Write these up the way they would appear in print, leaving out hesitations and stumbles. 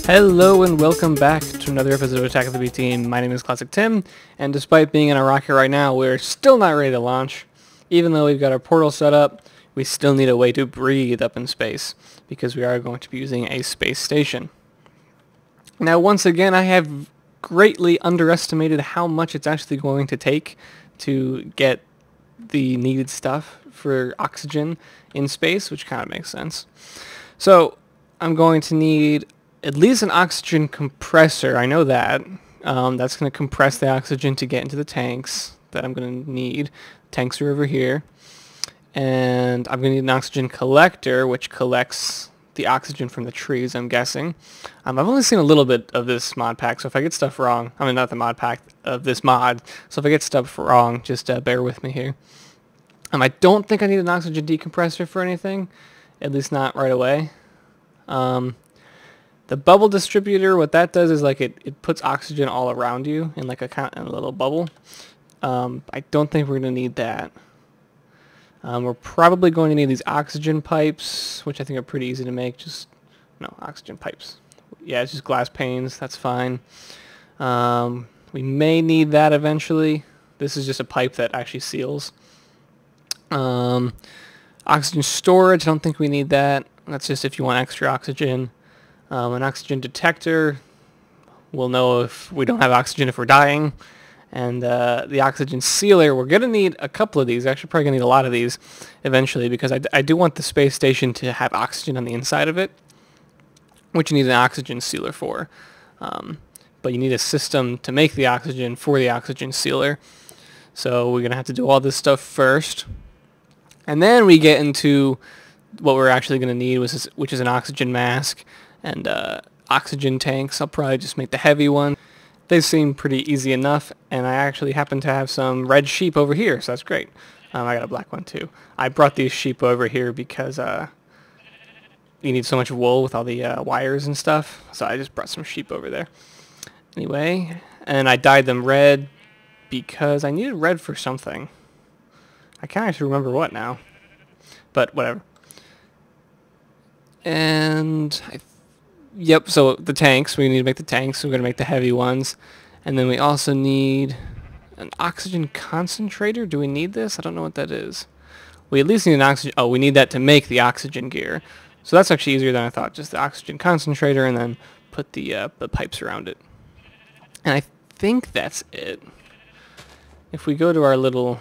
Hello and welcome back to another episode of Attack of the B Team. My name is Classic Tim, and despite being in a rocket right now, we're still not ready to launch. Even though we've got our portal set up, we still need a way to breathe up in space, because we are going to be using a space station. Now once again, I have greatly underestimated how much it's actually going to take to get the needed stuff for oxygen in space, which kind of makes sense. So I'm going to need at least an oxygen compressor. I know that. That's going to compress the oxygen to get into the tanks that I'm going to need. Tanks are over here. And I'm going to need an oxygen collector, which collects the oxygen from the trees, I'm guessing. I've only seen a little bit of this mod pack, so if I get stuff wrong, I mean not the mod pack, of this mod, so if I get stuff wrong, just bear with me here. I don't think I need an oxygen decompressor for anything, at least not right away. The bubble distributor, what that does is like it puts oxygen all around you in like a little bubble. I don't think we're going to need that. We're probably going to need these oxygen pipes, which I think are pretty easy to make. Oxygen pipes. Yeah, it's just glass panes. That's fine. We may need that eventually. This is just a pipe that actually seals. Oxygen storage, I don't think we need that. That's just if you want extra oxygen. An oxygen detector, we'll know if we don't have oxygen if we're dying. And the oxygen sealer, we're going to need a couple of these. Actually, probably going to need a lot of these eventually, because I do want the space station to have oxygen on the inside of it, which you need an oxygen sealer for. But you need a system to make the oxygen for the oxygen sealer. So we're going to have to do all this stuff first. And then we get into what we're actually going to need, which is an oxygen mask and oxygen tanks. I'll probably just make the heavy one. They seem pretty easy enough, and I actually happen to have some red sheep over here, so that's great. I got a black one too. I brought these sheep over here because you need so much wool with all the wires and stuff, so I just brought some sheep over there. Anyway, and I dyed them red because I needed red for something. I can't actually remember what now, but whatever. And yep, so the tanks, we need to make the tanks, so we're going to make the heavy ones. And then we also need an oxygen concentrator. Do we need this? I don't know what that is. We at least need an oxygen, oh, we need that to make the oxygen gear. So that's actually easier than I thought, just the oxygen concentrator and then put the pipes around it. And I think that's it. If we go to our little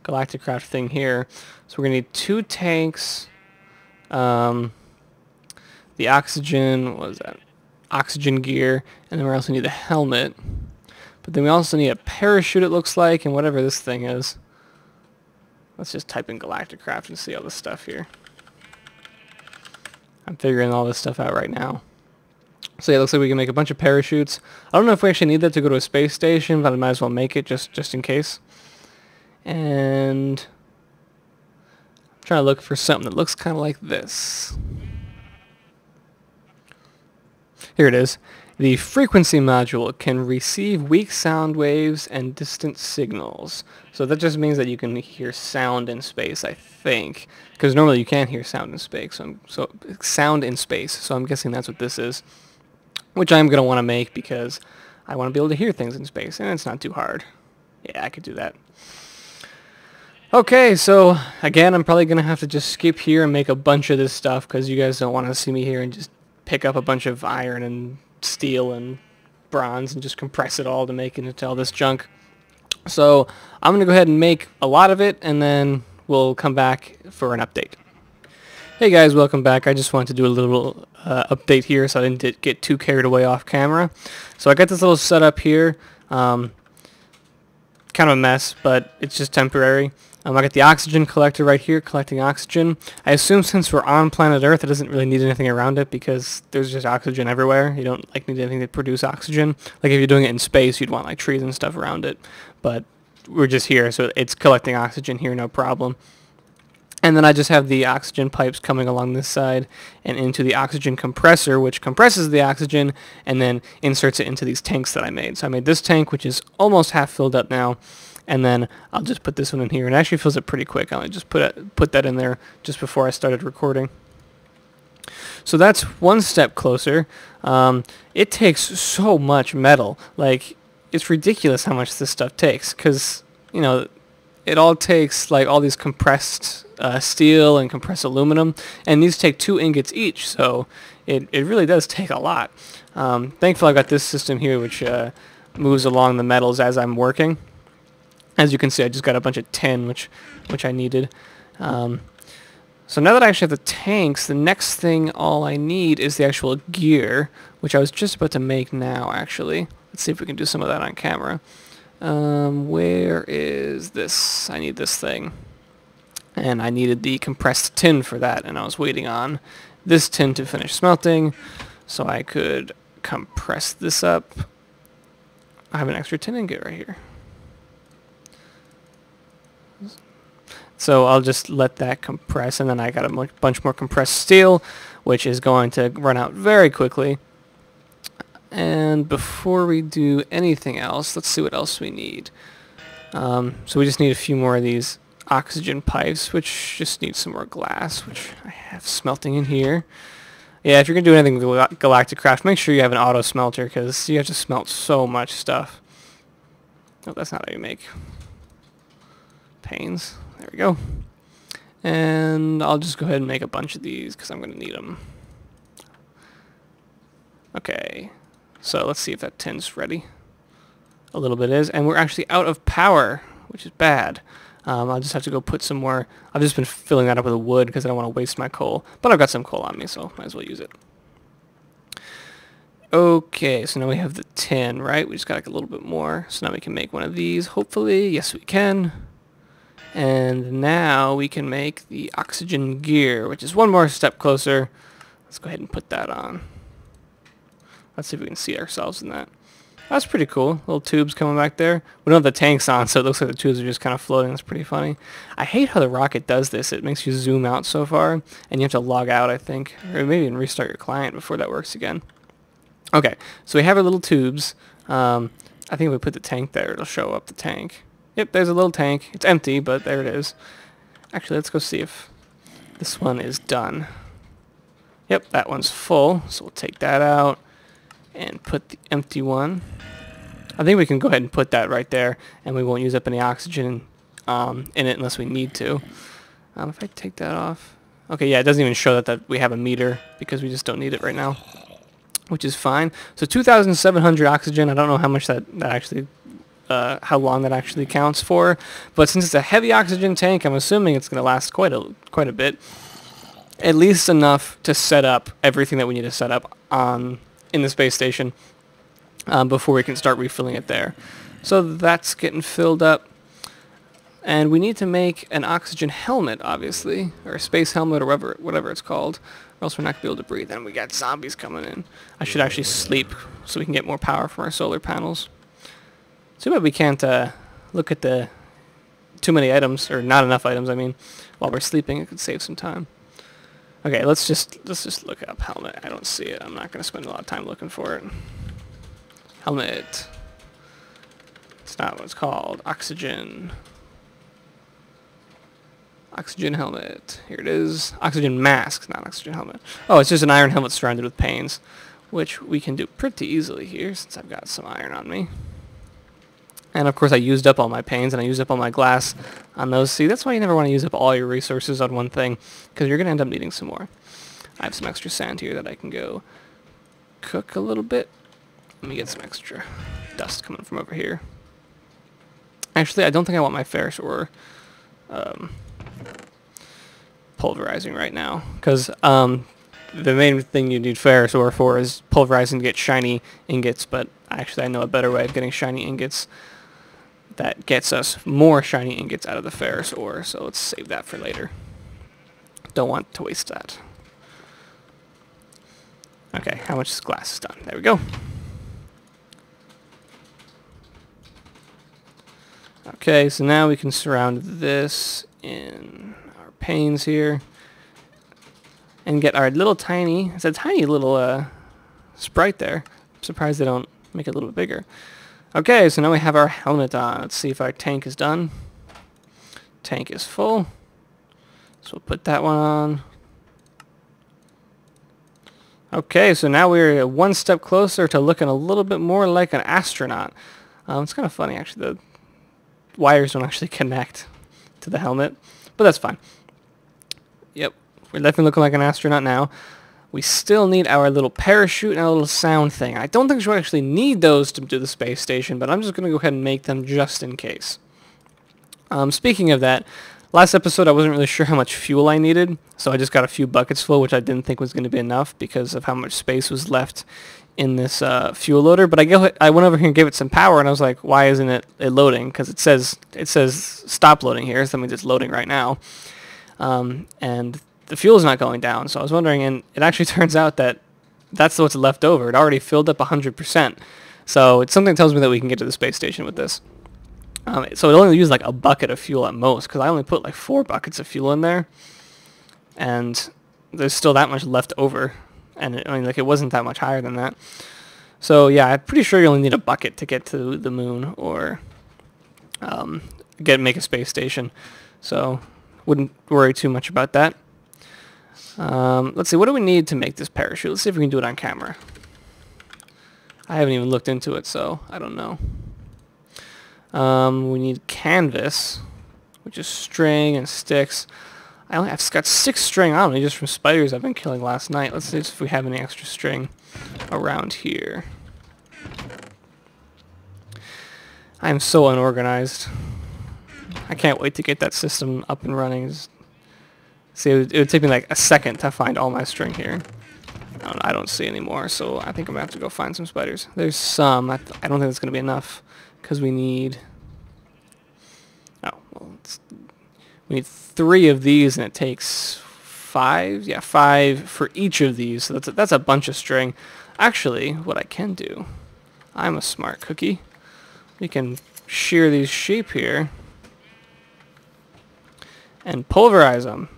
Galacticraft thing here, so we're going to need 2 tanks, the oxygen, what is that? Oxygen gear, and then we also need a helmet. But then we also need a parachute, it looks like, and whatever this thing is. Let's just type in Galacticraft and see all this stuff here. I'm figuring all this stuff out right now. So yeah, it looks like we can make a bunch of parachutes. I don't know if we actually need that to go to a space station, but I might as well make it just in case. And I'm trying to look for something that looks kind of like this. Here it is. The frequency module can receive weak sound waves and distant signals. So that just means that you can hear sound in space, I think. Because normally you can't hear sound in space. So sound in space. So I'm guessing that's what this is. Which I'm going to want to make because I want to be able to hear things in space. And it's not too hard. Yeah, I could do that. Okay, so again, I'm probably going to have to just skip here and make a bunch of this stuff because you guys don't want to see me here and just pick up a bunch of iron and steel and bronze and just compress it all to make it into all this junk. So I'm going to go ahead and make a lot of it, and then we'll come back for an update. Hey guys, welcome back. I just wanted to do a little update here so I didn't get too carried away off camera. So I got this little setup here. Kind of a mess, but it's just temporary. I got the oxygen collector right here, collecting oxygen. I assume since we're on planet Earth, it doesn't really need anything around it because there's just oxygen everywhere. You don't need anything to produce oxygen. Like if you're doing it in space, you'd want like trees and stuff around it. But we're just here, so it's collecting oxygen here, no problem. And then I just have the oxygen pipes coming along this side and into the oxygen compressor, which compresses the oxygen and then inserts it into these tanks that I made. So I made this tank, which is almost half filled up now. And then I'll just put this one in here, and it actually fills it pretty quick. I'll just put that in there just before I started recording. So that's one step closer. It takes so much metal. Like, it's ridiculous how much this stuff takes, because, you know, it all takes, like, all these compressed steel and compressed aluminum, and these take 2 ingots each, so it really does take a lot. Thankfully, I've got this system here, which moves along the metals as I'm working. As you can see, I just got a bunch of tin, which I needed. So now that I actually have the tanks, the next thing all I need is the actual gear, which I was just about to make now, actually. Let's see if we can do some of that on camera. Where is this? I need this thing. And I needed the compressed tin for that, and I was waiting on this tin to finish smelting, so I could compress this up. I have an extra tin ingot right here. So I'll just let that compress, and then I got a bunch more compressed steel, which is going to run out very quickly. And before we do anything else, let's see what else we need. So we just need a few more of these oxygen pipes, which just need some more glass, which I have smelting in here. Yeah, if you're going to do anything with Galacticraft, make sure you have an auto smelter, because you have to smelt so much stuff. Oh, that's not how you make panes. There we go. And I'll just go ahead and make a bunch of these because I'm going to need them. Okay. So let's see if that tin's ready. A little bit is. And we're actually out of power, which is bad. I'll just have to go put some more. I've just been filling that up with wood because I don't want to waste my coal. But I've got some coal on me, so might as well use it. Okay, so now we have the tin, right? We just got like a little bit more. So now we can make one of these, hopefully. Yes, we can. And now we can make the oxygen gear, which is one more step closer. Let's go ahead and put that on. Let's see if we can see ourselves in that. That's pretty cool. Little tubes coming back there. We don't have the tanks on, so it looks like the tubes are just kind of floating. That's pretty funny. I hate how the rocket does this. It makes you zoom out so far, and you have to log out, I think. Or maybe even restart your client before that works again. Okay, so we have our little tubes. I think if we put the tank there, it'll show up the tank. Yep, there's a little tank. It's empty, but there it is. Actually, let's go see if this one is done. Yep, that one's full, so we'll take that out and put the empty one. I think we can go ahead and put that right there, and we won't use up any oxygen in it unless we need to. If I take that off... Okay, yeah, it doesn't even show that we have a meter because we just don't need it right now, which is fine. So 2,700 oxygen. I don't know how much that actually... how long that actually counts for, but since it's a heavy oxygen tank, I'm assuming it's going to last quite a bit, at least enough to set up everything that we need to set up in the space station before we can start refilling it there. So that's getting filled up, and we need to make an oxygen helmet, obviously, or a space helmet, or whatever it's called, or else we're not going to be able to breathe. And we got zombies coming in. I should actually sleep so we can get more power from our solar panels. Too bad we can't look at the too many items, or not enough items, I mean, while we're sleeping. It could save some time. Okay, let's just look up helmet. I don't see it. I'm not going to spend a lot of time looking for it. Helmet. It's not what it's called. Oxygen. Oxygen helmet. Here it is. Oxygen mask, not oxygen helmet. Oh, it's just an iron helmet surrounded with panes, which we can do pretty easily here since I've got some iron on me. And of course I used up all my panes, and I used up all my glass on those. See, that's why you never want to use up all your resources on one thing, because you're going to end up needing some more. I have some extra sand here that I can go cook a little bit. Let me get some extra dust coming from over here. Actually, I don't think I want my ferrous ore pulverizing right now, because the main thing you need ferrous ore for is pulverizing to get shiny ingots, but actually I know a better way of getting shiny ingots that gets us more shiny ingots out of the ferrous ore, so let's save that for later. Don't want to waste that. Okay, how much glass is done? There we go. Okay, so now we can surround this in our panes here and get our little tiny, it's a tiny little sprite there. I'm surprised they don't make it a little bit bigger. Okay, so now we have our helmet on. Let's see if our tank is done. Tank is full. So we'll put that one on. Okay, so now we're one step closer to looking a little bit more like an astronaut. It's kind of funny, actually. The wires don't actually connect to the helmet, but that's fine. Yep, we're definitely looking like an astronaut now. We still need our little parachute and our little sound thing. I don't think we actually need those to do the space station, but I'm just going to go ahead and make them just in case. Speaking of that, last episode I wasn't really sure how much fuel I needed, so I just got a few buckets full, which I didn't think was going to be enough because of how much space was left in this fuel loader. But I went over here and gave it some power, and I was like, why isn't it loading? Because it says stop loading here, so that means it's loading right now. And the fuel's not going down, so I was wondering, and it actually turns out that that's what's left over. It already filled up 100%. So it's something that tells me that we can get to the space station with this. So it only used like a bucket of fuel at most, because I only put like 4 buckets of fuel in there, and there's still that much left over, and it wasn't that much higher than that. So yeah, I'm pretty sure you only need a bucket to get to the moon or make a space station. So wouldn't worry too much about that. Let's see, what do we need to make this parachute? Let's see if we can do it on camera. I haven't even looked into it, so I don't know. We need canvas, which is string and sticks. I've got 6 string on me just from spiders I've been killing last night. Let's see if we have any extra string around here. I am so unorganized. I can't wait to get that system up and running. See, it would take me like a second to find all my string here. I don't see any more, so I think I'm going to have to go find some spiders. There's some. I don't think it's going to be enough, because we need... Oh, well, we need 3 of these, and it takes 5? Yeah, 5 for each of these, so that's a bunch of string. Actually, what I can do... I'm a smart cookie. We can shear these sheep here and pulverize them.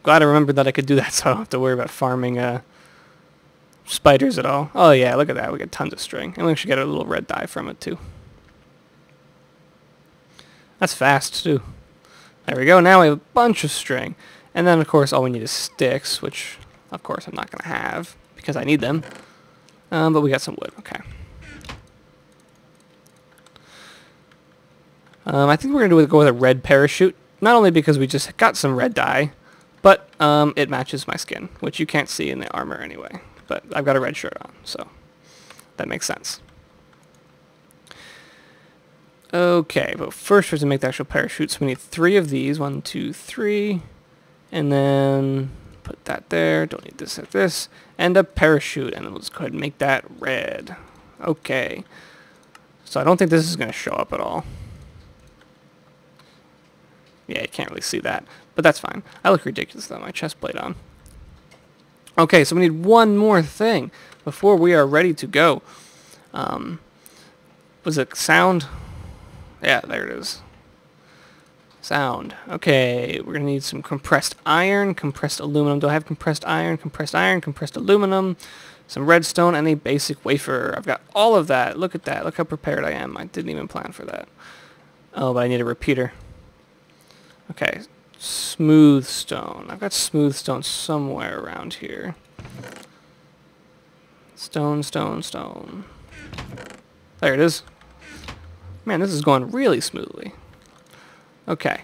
Glad I remembered that I could do that, so I don't have to worry about farming spiders at all. Oh yeah, look at that. We get tons of string. And we actually get a little red dye from it too. That's fast too. There we go. Now we have a bunch of string. And then of course all we need is sticks, which of course I'm not going to have because I need them. But we got some wood. Okay. I think we're going to go with a red parachute. Not only because we just got some red dye, but it matches my skin, which you can't see in the armor anyway. But I've got a red shirt on, so that makes sense. Okay, but first we have to make the actual parachute, so we need 3 of these. 1, 2, 3. And then put that there. Don't need this like this. And a parachute, and then we'll just go ahead and make that red. Okay. So I don't think this is going to show up at all. Yeah, you can't really see that, but that's fine. I look ridiculous without my chest plate on. Okay, so we need one more thing before we are ready to go. Was it sound? Yeah, there it is. Sound. Okay, we're going to need some compressed iron, compressed aluminum. Do I have compressed iron, compressed aluminum, some redstone, and a basic wafer? I've got all of that. Look at that. Look how prepared I am. I didn't even plan for that. Oh, but I need a repeater. Okay, smooth stone. I've got smooth stone somewhere around here. Stone, stone, stone. There it is. Man, this is going really smoothly. Okay.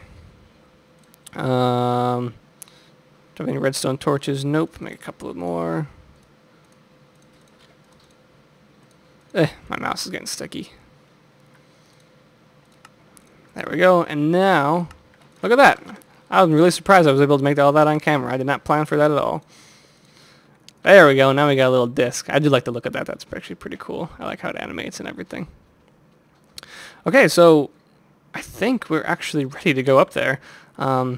Do I have any redstone torches? Nope. Make a couple of more. My mouse is getting sticky. There we go. And now... Look at that. I was really surprised I was able to make all that on camera. I did not plan for that at all. There we go. Now we got a little disc. I do like the look of that. That's actually pretty cool. I like how it animates and everything. Okay, so I think we're actually ready to go up there. I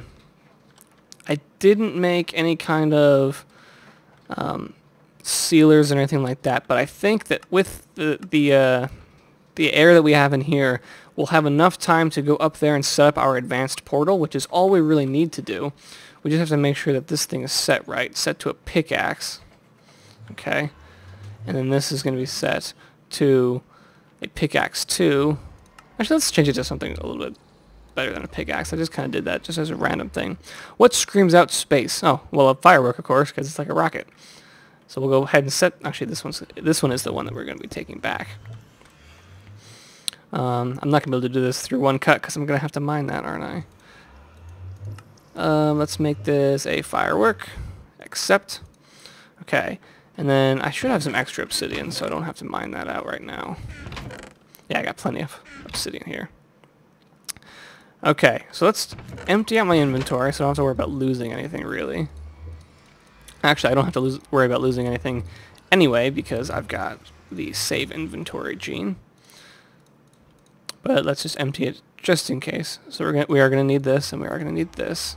didn't make any kind of sealers or anything like that, but I think that with the air that we have in here, we'll have enough time to go up there and set up our advanced portal, which is all we really need to do. We just have to make sure that this thing is set right, set to a pickaxe. Okay. And then this is going to be set to a pickaxe 2. Actually, let's change it to something a little bit better than a pickaxe. I just kind of did that just as a random thing. What screams out space? Oh, well, a firework, of course, because it's like a rocket. So we'll go ahead and set, actually this one is the one that we're going to be taking back. I'm not going to be able to do this through one cut because I'm going to have to mine that, aren't I? Let's make this a firework. Accept. Okay. And then I should have some extra obsidian, so I don't have to mine that out right now. Yeah, I got plenty of obsidian here. Okay, so let's empty out my inventory so I don't have to worry about losing anything, really. Actually, I don't have to worry about losing anything anyway because I've got the save inventory gene. But let's just empty it just in case. So we are going to need this, and we are going to need this.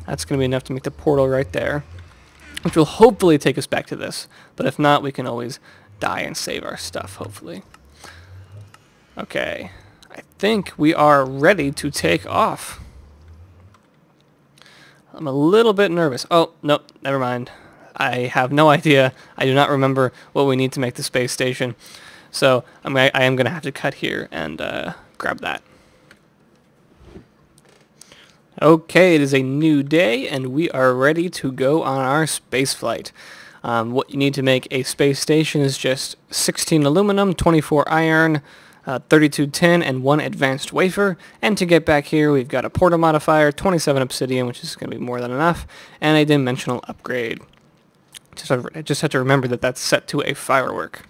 That's going to be enough to make the portal right there, which will hopefully take us back to this. But if not, we can always die and save our stuff, hopefully. Okay, I think we are ready to take off. I'm a little bit nervous. Oh, nope, never mind. I have no idea. I do not remember what we need to make the space station. So I am going to have to cut here and grab that. Okay, it is a new day, and we are ready to go on our space flight. What you need to make a space station is just 16 aluminum, 24 iron, 32 tin, and 1 advanced wafer. And to get back here, we've got a portal modifier, 27 obsidian, which is going to be more than enough, and a dimensional upgrade. Just have to remember that that's set to a firework.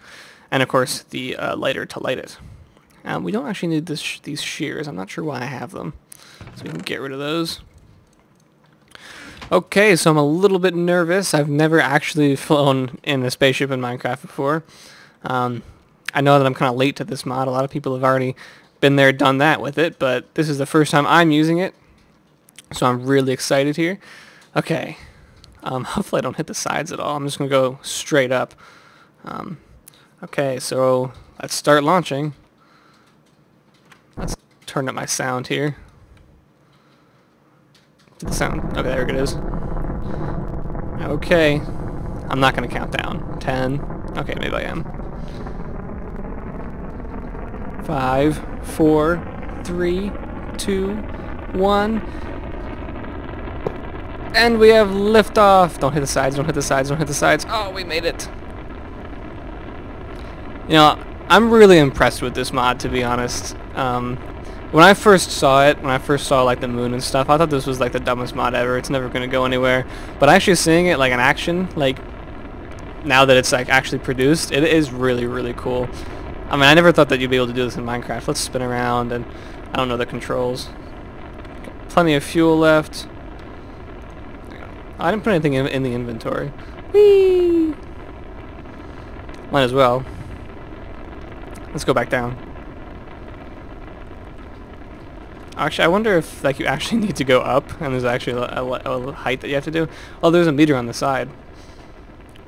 And of course, the lighter to light it. We don't actually need these shears. I'm not sure why I have them. So we can get rid of those. Okay, so I'm a little bit nervous. I've never actually flown in a spaceship in Minecraft before. I know that I'm kind of late to this mod. A lot of people have already been there, done that with it, but this is the first time I'm using it. So I'm really excited here. Okay. Hopefully I don't hit the sides at all. I'm just going to go straight up. Okay, so let's start launching. Let's turn up my sound here. The sound. Okay, there it is. Okay. I'm not going to count down. 10. Okay, maybe I am. 5, 4, 3, 2, 1. And we have liftoff. Don't hit the sides, don't hit the sides, don't hit the sides. Oh, we made it. You know, I'm really impressed with this mod, to be honest. When I first saw it, when I first saw like the moon and stuff, I thought this was like the dumbest mod ever. It's never going to go anywhere. But actually seeing it like in action, like now that it's like actually produced, it is really, really cool. I mean, I never thought that you'd be able to do this in Minecraft. Let's spin around, and I don't know the controls. Got plenty of fuel left. I didn't put anything in the inventory. Whee! Might as well. Let's go back down. Actually, I wonder if like you actually need to go up, and there's actually a height that you have to do. Oh, there's a meter on the side.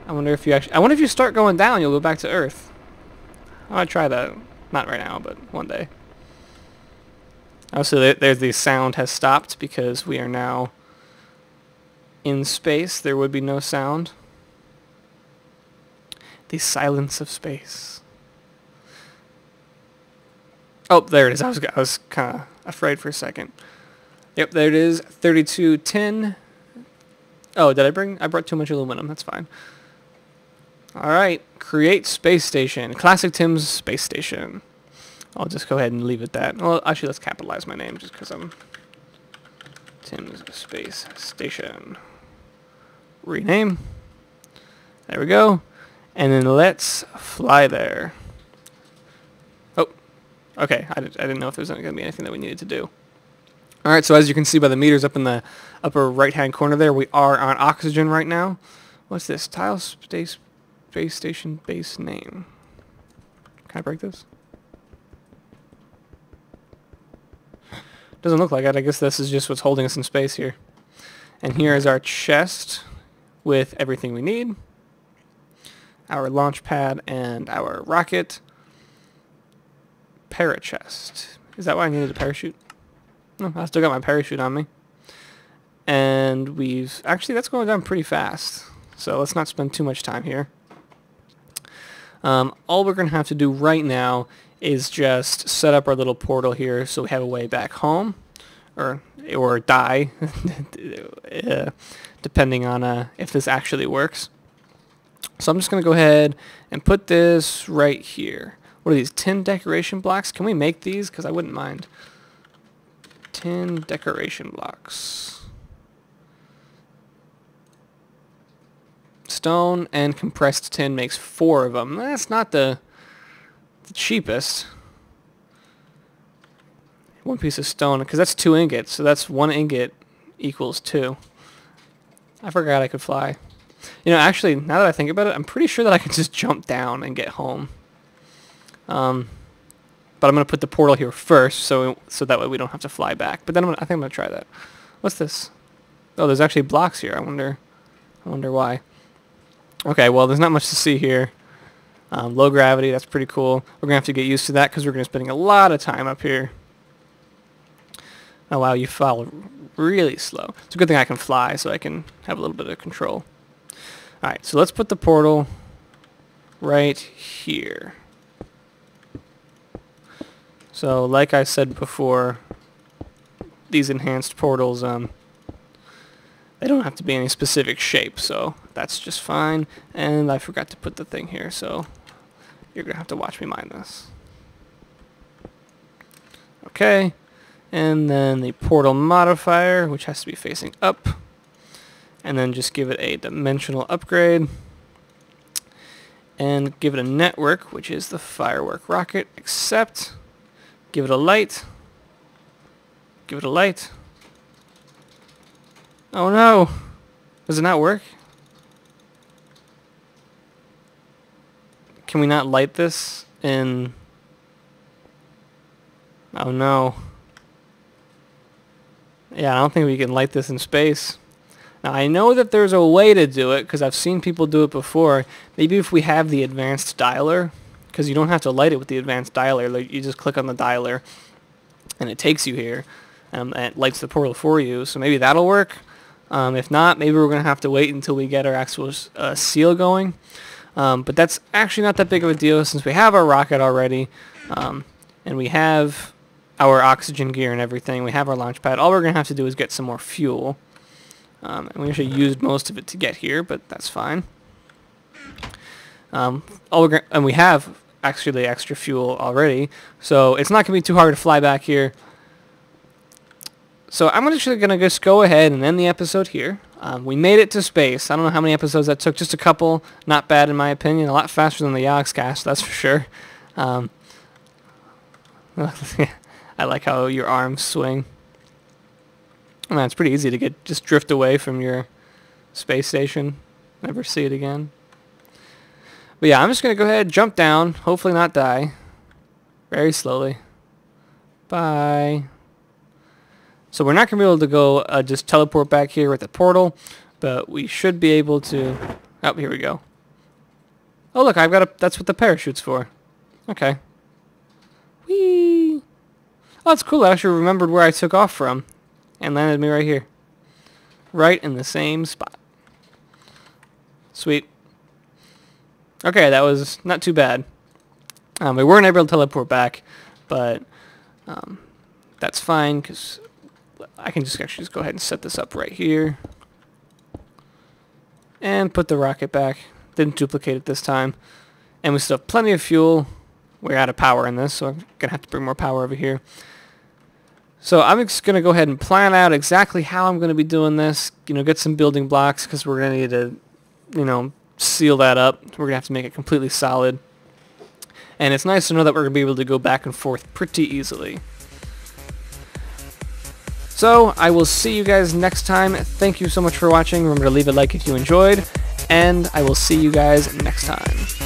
I wonder if you start going down, you'll go back to Earth. I might try that. Not right now, but one day. Also, there's the sound has stopped because we are now in space. There would be no sound. The silence of space. Oh, there it is. I was kind of afraid for a second. Yep, there it is. 32 tin. Oh, I brought too much aluminum. That's fine. Alright, create space station. Classic Tim's space station. I'll just go ahead and leave it that. Well, actually, let's capitalize my name just because I'm Tim's space station. Rename. There we go. And then let's fly there. Oh, okay. I didn't know if there's going to be anything that we needed to do. Alright, so as you can see by the meters up in the upper right-hand corner there, we are on oxygen right now. What's this? Tile space station base name. Can I break this? Doesn't look like it. I guess this is just what's holding us in space here. And here is our chest with everything we need. Our launch pad and our rocket. Parachest. Is that why I needed a parachute? No, I still got my parachute on me. And we've... Actually, that's going down pretty fast. So let's not spend too much time here. All we're going to have to do right now is just set up our little portal here so we have a way back home. Or die, depending on if this actually works. So I'm just going to go ahead and put this right here. What are these, tin decoration blocks? Can we make these? Because I wouldn't mind. Tin decoration blocks. Stone and compressed tin makes 4 of them. That's not the cheapest. 1 piece of stone, because that's 2 ingots, so that's 1 ingot equals 2. I forgot I could fly. You know, actually, now that I think about it, I'm pretty sure that I can just jump down and get home. But I'm going to put the portal here first, so that way we don't have to fly back. But then I think I'm going to try that. What's this? Oh, there's actually blocks here. I wonder why. Okay, well, there's not much to see here. Low gravity, that's pretty cool. We're going to have to get used to that because we're going to be spending a lot of time up here. Oh, wow, you fall really slow. It's a good thing I can fly so I can have a little bit of control. Alright, so let's put the portal right here. So, like I said before, these enhanced portals, they don't have to be any specific shape, so that's just fine. And I forgot to put the thing here, so you're going to have to watch me mine this. Okay, and then the portal modifier, which has to be facing up. And then just give it a dimensional upgrade. And give it a network, which is the firework rocket, except give it a light. Give it a light. Oh no! Does it not work? Can we not light this in... Oh no. Yeah, I don't think we can light this in space. Now I know that there's a way to do it, because I've seen people do it before. Maybe if we have the advanced dialer, because you don't have to light it with the advanced dialer. Like, you just click on the dialer, and it takes you here, and it lights the portal for you. So maybe that'll work. If not, maybe we're going to have to wait until we get our actual seal going. But that's actually not that big of a deal since we have our rocket already, and we have our oxygen gear and everything. We have our launch pad. All we're going to have to do is get some more fuel. And we actually used most of it to get here, but that's fine. And we have actually extra fuel already, so it's not going to be too hard to fly back here. So I'm actually going to just go ahead and end the episode here. We made it to space. I don't know how many episodes that took. Just a couple. Not bad in my opinion. A lot faster than the Yogscast, that's for sure. I like how your arms swing. Man, it's pretty easy to just drift away from your space station. Never see it again. But yeah, I'm just going to go ahead, jump down, hopefully not die. Very slowly. Bye. So we're not going to be able to go just teleport back here at the portal, but we should be able to... Oh, here we go. Oh, look, I've got that's what the parachute's for. Okay. Whee! Oh, that's cool. I actually remembered where I took off from and landed me right here. Right in the same spot. Sweet. Okay, that was not too bad. We weren't able to teleport back, but that's fine because I can just actually go ahead and set this up right here and put the rocket back. Didn't duplicate it this time. And we still have plenty of fuel. We're out of power in this, so I'm going to have to bring more power over here. So I'm just going to go ahead and plan out exactly how I'm going to be doing this. You know, get some building blocks because we're going to need to, you know, seal that up. We're going to have to make it completely solid. And it's nice to know that we're going to be able to go back and forth pretty easily. So I will see you guys next time. Thank you so much for watching. Remember to leave a like if you enjoyed. And I will see you guys next time.